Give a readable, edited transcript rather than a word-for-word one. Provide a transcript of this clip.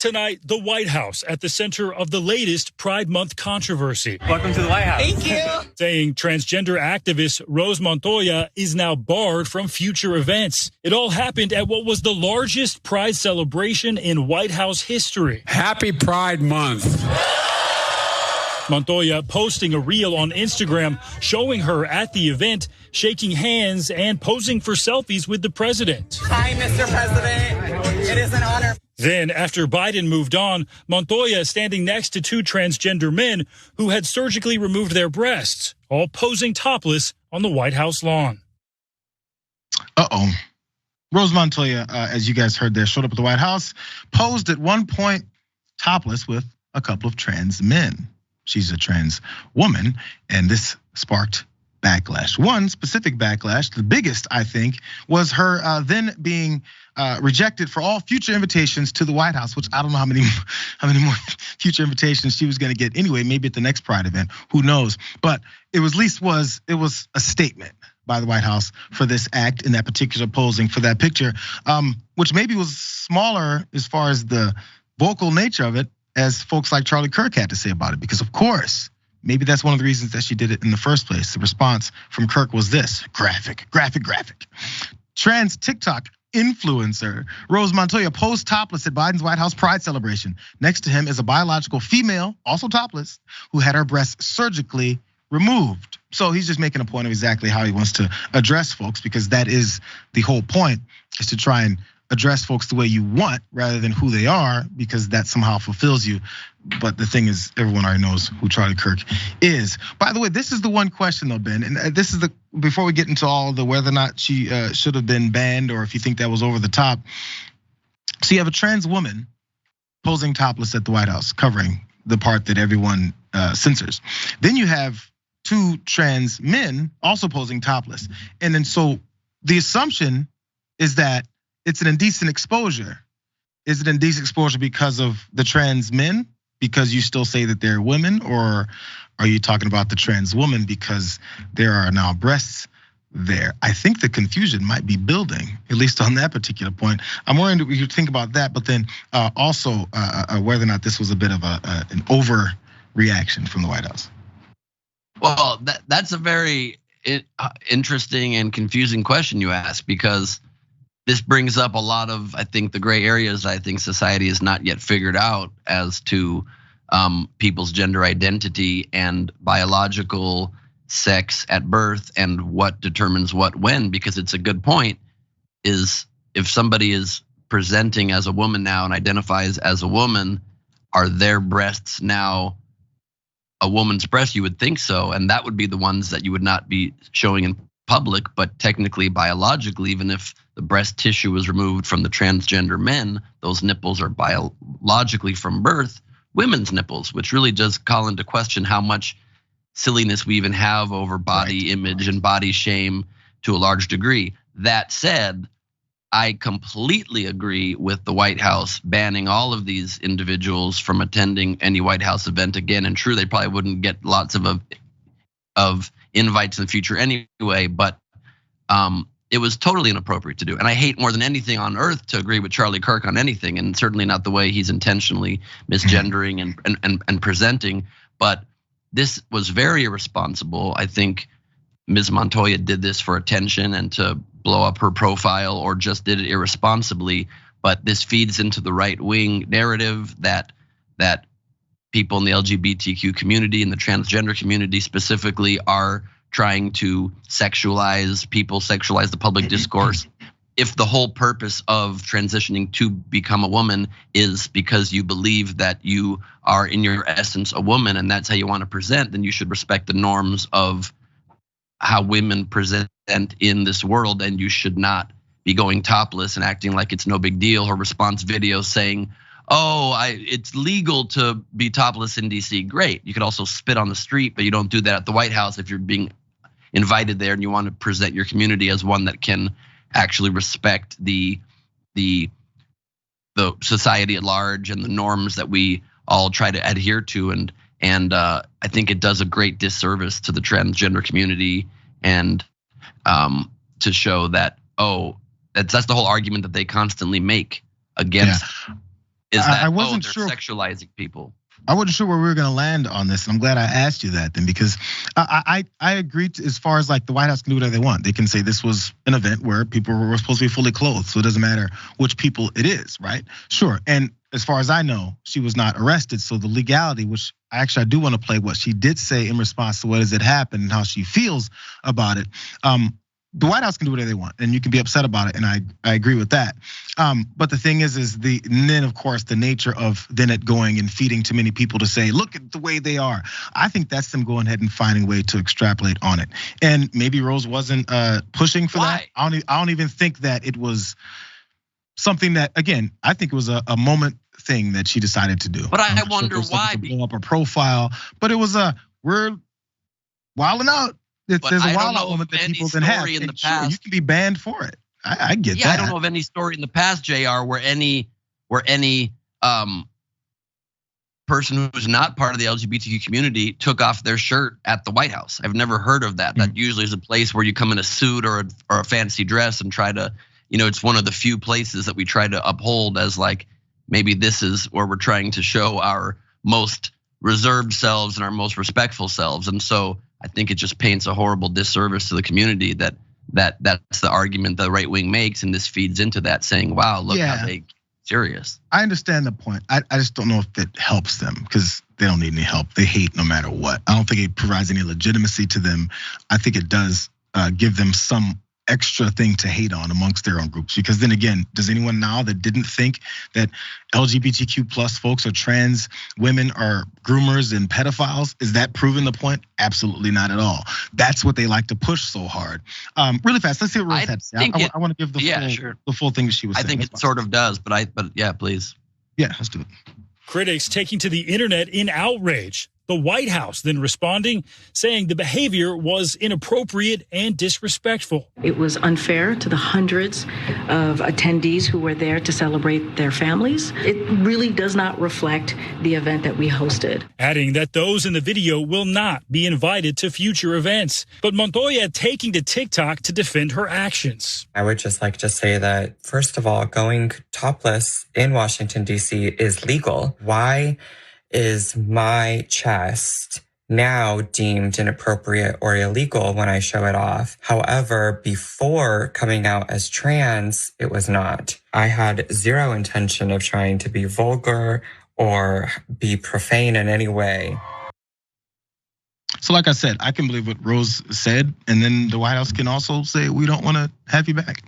Tonight, the White House at the center of the latest Pride Month controversy. Welcome to the White House. Thank you. Saying transgender activist Rose Montoya is now barred from future events. It all happened at what was the largest Pride celebration in White House history. Happy Pride Month. Montoya posting a reel on Instagram showing her at the event, shaking hands and posing for selfies with the president. Hi, Mr. President. It is an honor. Then, after Biden moved on, Montoya standing next to two transgender men who had surgically removed their breasts, all posing topless on the White House lawn. Rose Montoya, as you guys heard there, showed up at the White House, posed at one point topless with a couple of trans men. She's a trans woman, and this sparked backlash. One specific backlash, the biggest, I think, was her then being rejected for all future invitations to the White House, which I don't know how many more future invitations she was going to get anyway. Maybe at the next Pride event, who knows? But it was a statement by the White House for this act in that particular posing for that picture, which maybe was smaller as far as the vocal nature of it, as folks like Charlie Kirk had to say about it, because of course, maybe that's one of the reasons that she did it in the first place. The response from Kirk was this: graphic. Trans TikTok influencer Rose Montoya posed topless at Biden's White House Pride celebration. Next to him is a biological female, also topless, who had her breasts surgically removed. So he's just making a point of exactly how he wants to address folks, because that is the whole point, is to try and address folks the way you want rather than who they are, because that somehow fulfills you. But the thing is, everyone already knows who Charlie Kirk is. By the way, this is the one question though, Ben, and this is before we get into all the whether or not she should have been banned or if you think that was over the top. So you have a trans woman posing topless at the White House, covering the part that everyone censors. Then you have two trans men also posing topless. And then so the assumption is that it's an indecent exposure. Is it indecent exposure because of the trans men, because you still say that they're women, or are you talking about the trans woman because there are now breasts there? I think the confusion might be building, at least on that particular point. I'm wondering if you think about that, but then also whether or not this was a bit of an overreaction from the White House. Well, that's a very interesting and confusing question you ask, because this brings up a lot of, I think, the gray areas I think society has not yet figured out as to people's gender identity and biological sex at birth and what determines what when. Because it's a good point, is if somebody is presenting as a woman now and identifies as a woman, are their breasts now a woman's breast? You would think so, and that would be the ones that you would not be showing in public. But technically, biologically, even if the breast tissue was removed from the transgender men, those nipples are biologically from birth women's nipples, which really does call into question how much silliness we even have over body image and body shame to a large degree. That said, I completely agree with the White House banning all of these individuals from attending any White House event again. And true, they probably wouldn't get lots of invites in the future anyway, but it was totally inappropriate to do. And I hate more than anything on earth to agree with Charlie Kirk on anything, and certainly not the way he's intentionally misgendering and presenting. But this was very irresponsible. I think Ms. Montoya did this for attention and to blow up her profile, or just did it irresponsibly. But this feeds into the right-wing narrative that people in the LGBTQ community and the transgender community specifically are trying to sexualize people, sexualize the public discourse. If the whole purpose of transitioning to become a woman is because you believe that you are in your essence a woman and that's how you want to present, then you should respect the norms of how women present in this world, and you should not be going topless and acting like it's no big deal. Her response video saying, it's legal to be topless in DC. Great. You could also spit on the street, but you don't do that at the White House if you're being invited there and you want to present your community as one that can actually respect the society at large and the norms that we all try to adhere to. And I think it does a great disservice to the transgender community, and to show that that's the whole argument that they constantly make against is that I wasn't they're sure. sexualizing people. I wasn't sure where we were going to land on this, and I'm glad I asked you that then, because I agree as far as like the White House can do whatever they want. They can say this was an event where people were supposed to be fully clothed, so it doesn't matter which people it is, right? Sure. And as far as I know, she was not arrested, so the legality, which I do want to play what she did say in response to what has it happened and how she feels about it. The White House can do whatever they want, and you can be upset about it, and I agree with that. But the thing is and then of course the nature of then it going and feeding too many people to say, look at the way they are. I think that's them going ahead and finding a way to extrapolate on it. And maybe Rose wasn't pushing for that. I don't even think that it was something that, again, I think it was a moment thing that she decided to do. But I wonder why. To blow up her profile, but it was we're wilding out. There's a wild out moment that people then have. In the sure, past, you can be banned for it. I get that. Yeah, I don't know of any story in the past, JR, where any person who's not part of the LGBTQ community took off their shirt at the White House. I've never heard of that. That usually is a place where you come in a suit or a fancy dress and try to, it's one of the few places that we try to uphold as like, maybe this is where we're trying to show our most reserved selves and our most respectful selves. And so I think it just paints a horrible disservice to the community that's the argument the right wing makes, and this feeds into that, saying, wow, look how they serious. I understand the point. I just don't know if it helps them, because they don't need any help. They hate no matter what. I don't think it provides any legitimacy to them. I think it does give them some extra thing to hate on amongst their own groups. Because then again, does anyone now that didn't think that LGBTQ plus folks or trans women are groomers and pedophiles, is that proving the point? Absolutely not at all. That's what they like to push so hard. Really fast, let's see what Rose had to say. I want to give the full thing that she was saying. I think it sort of does, but yeah, please. Yeah, let's do it. Critics taking to the internet in outrage. The White House then responding, saying the behavior was inappropriate and disrespectful. It was unfair to the hundreds of attendees who were there to celebrate their families. It really does not reflect the event that we hosted. Adding that those in the video will not be invited to future events. But Montoya taking to TikTok to defend her actions. I would just like to say that, first of all, going topless in Washington, D.C. is legal. Why is my chest now deemed inappropriate or illegal when I show it off? However, before coming out as trans, it was not. I had zero intention of trying to be vulgar or be profane in any way. So like I said, I can believe what Rose said, and then the White House can also say, we don't want to have you back.